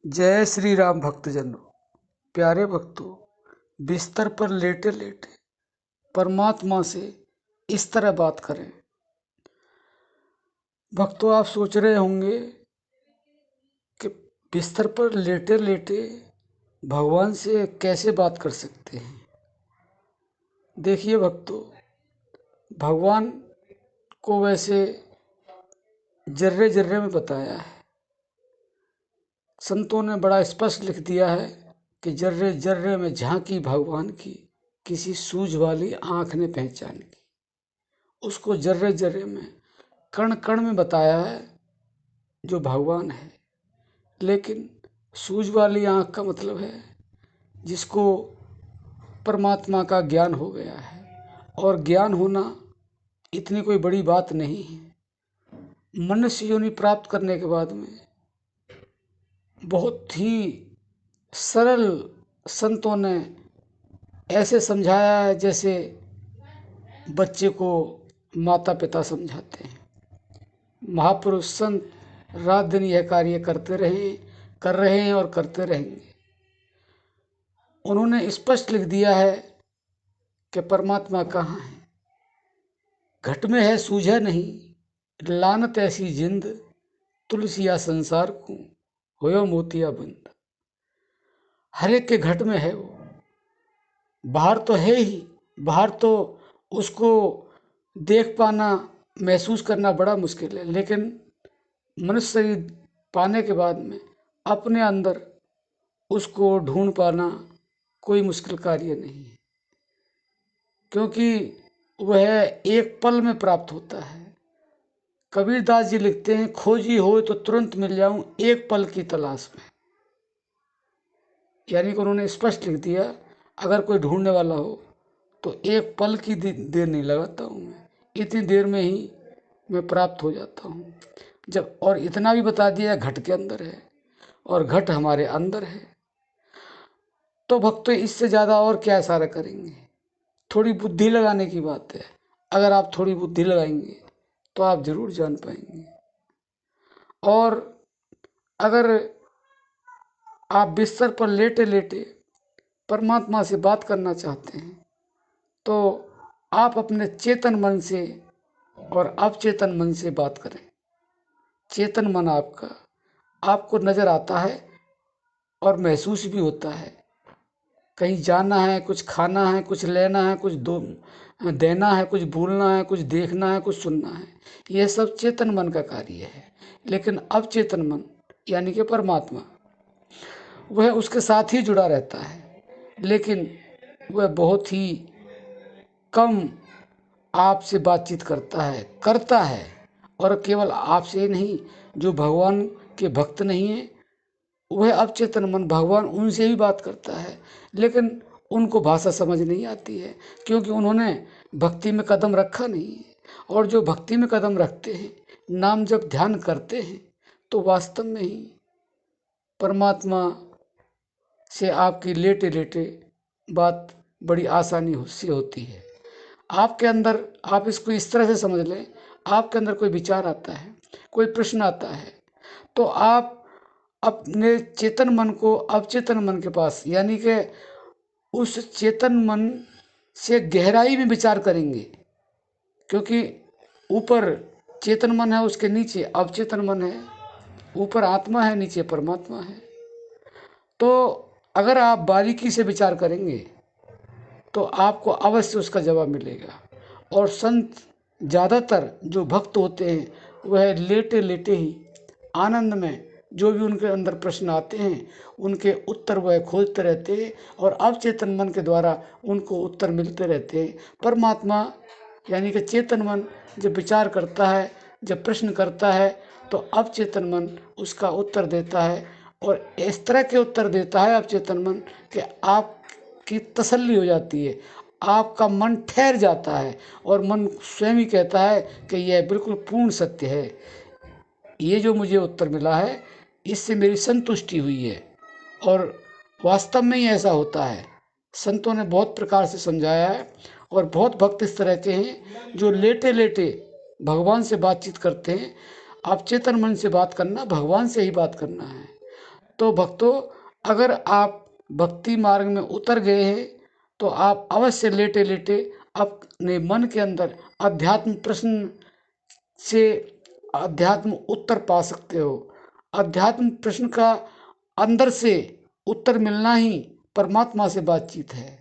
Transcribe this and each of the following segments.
जय श्री राम भक्तजनों, प्यारे भक्तों। बिस्तर पर लेटे लेटे परमात्मा से इस तरह बात करें। भक्तों, आप सोच रहे होंगे कि बिस्तर पर लेटे लेटे भगवान से कैसे बात कर सकते हैं। देखिए भक्तों, भगवान को वैसे जर्रे जर्रे में बताया है। संतों ने बड़ा स्पष्ट लिख दिया है कि जर्रे जर्रे में झांकी भगवान की, किसी सूझ वाली आंख ने पहचान की। उसको जर्रे जर्रे में, कण कण में बताया है जो भगवान है। लेकिन सूझ वाली आंख का मतलब है जिसको परमात्मा का ज्ञान हो गया है, और ज्ञान होना इतनी कोई बड़ी बात नहीं है। मनुष्य योनि प्राप्त करने के बाद में बहुत ही सरल संतों ने ऐसे समझाया है जैसे बच्चे को माता पिता समझाते हैं। महापुरुष संत रात दिन यह कार्य कर रहे हैं और करते रहेंगे। उन्होंने स्पष्ट लिख दिया है कि परमात्मा कहाँ है। घट में है सूझे नहीं, लानत ऐसी जिंद, तुलसिया संसार को होयो मोतिया बंद। हर एक के घट में है वो, बाहर तो है ही। बाहर तो उसको देख पाना, महसूस करना बड़ा मुश्किल है, लेकिन मनुष्य शरीर पाने के बाद में अपने अंदर उसको ढूंढ पाना कोई मुश्किल कार्य नहीं है, क्योंकि वह एक पल में प्राप्त होता है। कबीरदास जी लिखते हैं, खोजी हो तो तुरंत मिल जाऊं एक पल की तलाश में। यानी कि उन्होंने स्पष्ट लिख दिया, अगर कोई ढूंढने वाला हो तो एक पल की देर नहीं लगाता हूँ मैं, इतनी देर में ही मैं प्राप्त हो जाता हूँ। जब और इतना भी बता दिया घट के अंदर है और घट हमारे अंदर है, तो भक्तों इससे ज़्यादा और क्या इशारा करेंगे। थोड़ी बुद्धि लगाने की बात है। अगर आप थोड़ी बुद्धि लगाएंगे तो आप जरूर जान पाएंगे। और अगर आप बिस्तर पर लेटे लेटे परमात्मा से बात करना चाहते हैं तो आप अपने चेतन मन से और अवचेतन मन से बात करें। चेतन मन आपको नजर आता है और महसूस भी होता है। कहीं जाना है, कुछ खाना है, कुछ लेना है, कुछ देना है, कुछ भूलना है, कुछ देखना है, कुछ सुनना है। यह सब चेतन मन का कार्य है। लेकिन अवचेतन मन यानी कि परमात्मा, वह उसके साथ ही जुड़ा रहता है, लेकिन वह बहुत ही कम आपसे बातचीत करता है। और केवल आपसे ही नहीं, जो भगवान के भक्त नहीं है वह अवचेतन मन, भगवान उनसे भी बात करता है, लेकिन उनको भाषा समझ नहीं आती है, क्योंकि उन्होंने भक्ति में कदम रखा नहीं है। और जो भक्ति में कदम रखते हैं, नाम जब ध्यान करते हैं, तो वास्तव में ही परमात्मा से आपकी लेटे लेटे बात बड़ी आसानी से होती है। आपके अंदर, आप इसको इस तरह से समझ लें, आपके अंदर कोई विचार आता है, कोई प्रश्न आता है, तो आप अपने चेतन मन को अवचेतन मन के पास, यानी कि उस चेतन मन से गहराई में विचार करेंगे। क्योंकि ऊपर चेतन मन है, उसके नीचे अवचेतन मन है। ऊपर आत्मा है, नीचे परमात्मा है। तो अगर आप बारीकी से विचार करेंगे तो आपको अवश्य उसका जवाब मिलेगा। और संत ज़्यादातर जो भक्त होते हैं वह लेटे लेटे ही आनंद में जो भी उनके अंदर प्रश्न आते हैं उनके उत्तर वह खोजते रहते हैं, और अवचेतन मन के द्वारा उनको उत्तर मिलते रहते हैं। परमात्मा यानी कि चेतन मन जब विचार करता है, जब प्रश्न करता है, तो अवचेतन मन उसका उत्तर देता है। और इस तरह के उत्तर देता है अवचेतन मन कि आपकी तसल्ली हो जाती है, आपका मन ठहर जाता है, और मन स्वयं ही कहता है कि यह बिल्कुल पूर्ण सत्य है। ये जो मुझे उत्तर मिला है इससे मेरी संतुष्टि हुई है। और वास्तव में ही ऐसा होता है। संतों ने बहुत प्रकार से समझाया है, और बहुत भक्त इस तरह के हैं जो लेटे लेटे भगवान से बातचीत करते हैं। आप चेतन मन से बात करना, भगवान से ही बात करना है। तो भक्तों, अगर आप भक्ति मार्ग में उतर गए हैं तो आप अवश्य लेटे लेटे अपने मन के अंदर अध्यात्म प्रश्न से अध्यात्म उत्तर पा सकते हो। अध्यात्म प्रश्न का अंदर से उत्तर मिलना ही परमात्मा से बातचीत है।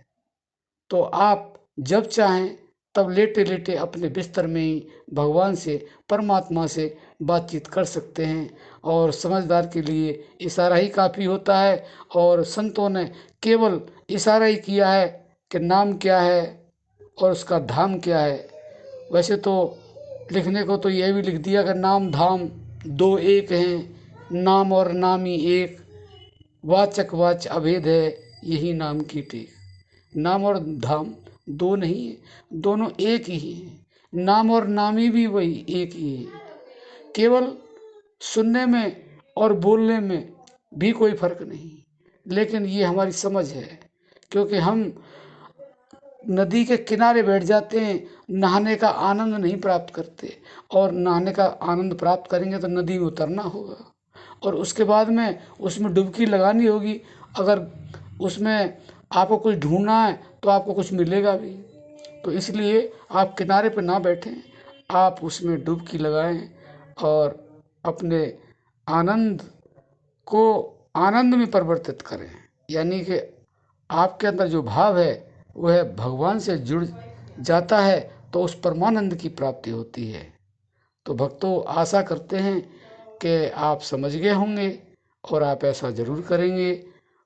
तो आप जब चाहें तब लेटे लेटे अपने बिस्तर में ही भगवान से, परमात्मा से बातचीत कर सकते हैं। और समझदार के लिए इशारा ही काफ़ी होता है। और संतों ने केवल इशारा ही किया है कि नाम क्या है और उसका धाम क्या है। वैसे तो लिखने को तो यह भी लिख दिया कि नाम धाम दो एक हैं, नाम और नामी एक, वाचक वाच अभेद है, यही नाम की टेक। नाम और धाम दो नहीं है, दोनों एक ही है। नाम और नामी भी वही एक ही है। केवल सुनने में और बोलने में भी कोई फर्क नहीं, लेकिन ये हमारी समझ है। क्योंकि हम नदी के किनारे बैठ जाते हैं, नहाने का आनंद नहीं प्राप्त करते। और नहाने का आनंद प्राप्त करेंगे तो नदी में उतरना होगा और उसके बाद में उसमें डुबकी लगानी होगी। अगर उसमें आपको कुछ ढूंढना है तो आपको कुछ मिलेगा भी। तो इसलिए आप किनारे पर ना बैठें, आप उसमें डुबकी लगाएं और अपने आनंद को आनंद में परिवर्तित करें। यानी कि आपके अंदर जो भाव है वह भगवान से जुड़ जाता है तो उस परमानंद की प्राप्ति होती है। तो भक्तों, आशा करते हैं कि आप समझ गए होंगे और आप ऐसा ज़रूर करेंगे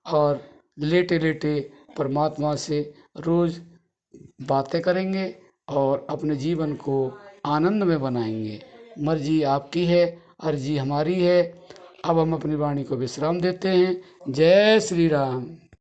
और लेटे लेटे परमात्मा से रोज़ बातें करेंगे और अपने जीवन को आनंद में बनाएंगे। मर्जी आपकी है, अर्जी हमारी है। अब हम अपनी वाणी को विश्राम देते हैं। जय श्री राम।